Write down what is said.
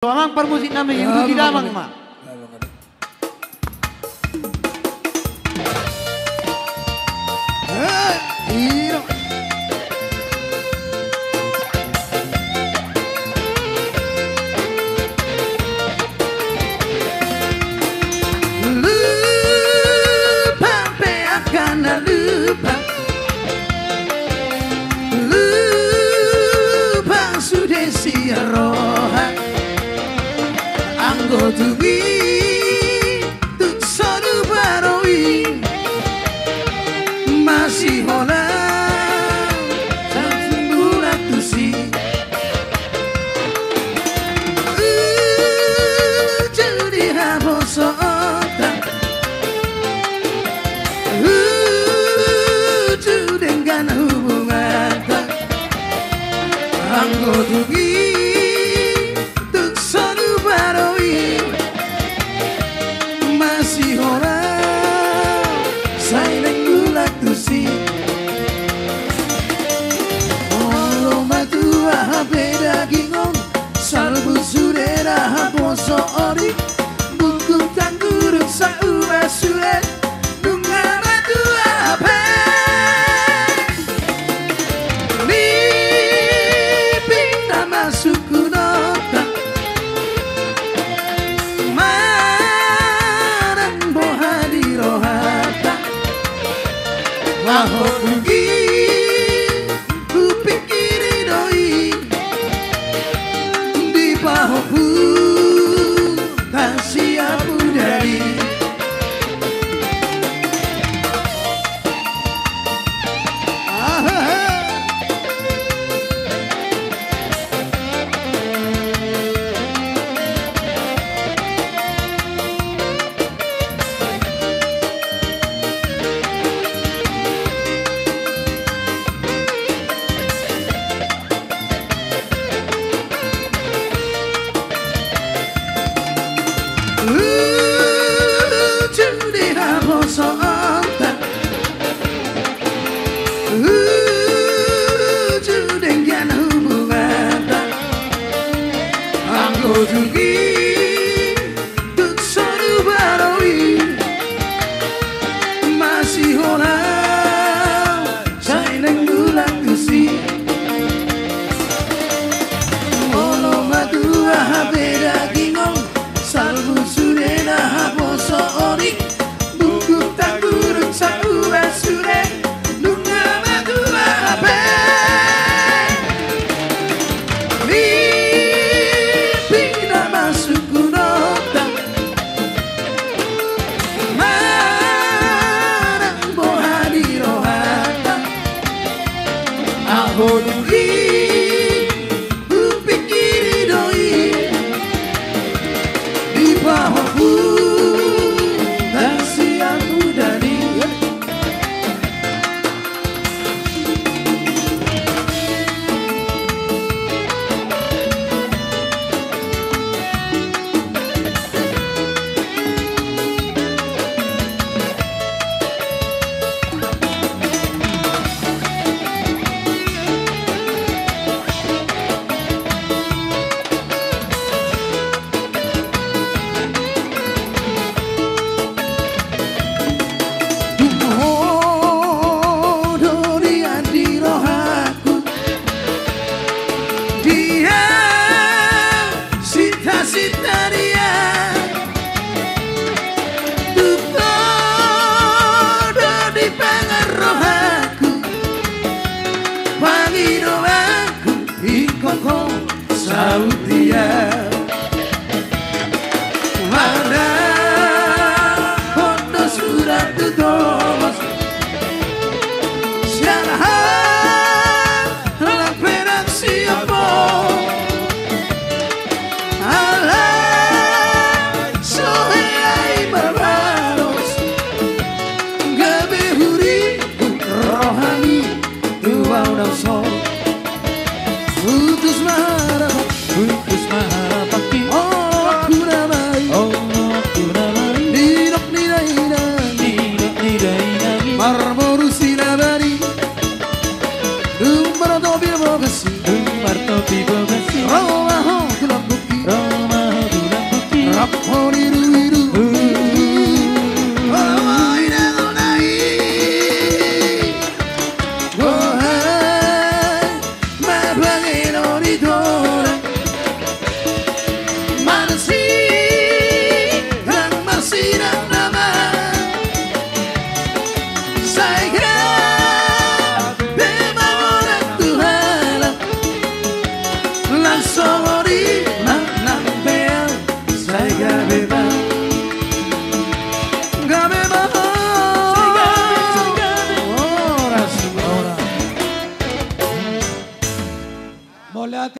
Amang permusik nama yang di damang mak. Lupa pe akan lupa, lupa sudah siaroha. Anggo tuwi tuk soru baroi masih hola sampai bulan tusi jadi habosota dengan hubungan anggo tuwi masih orang saya gula tusi kalau matua beda gingong salbu surera poso ori buku tangguruk saura suet bunga matua pe mimpi nama suku nota Maho pergi, ku pikiri doi di bahuku tak siap dari. Dengan hubungan anggo tugi tuk soru baroi masih orang saya ngulang tusi molo madua beda gingong salbu surena haposo ori buku tak buruk saura sure lunga madua ape mimpi nama suku nota marang bohani rohata aku nunggi ku pikiri doi di bahuku tak siap dari. Saudia mana foto surat tutos siarahan lamperan siapa alay sohai barbaros gabe huri rohani dua udah sol putus marah Kaponiru Oh ina no nai Oh hai Mabagi no ridore Manasi Dan masih nama Saya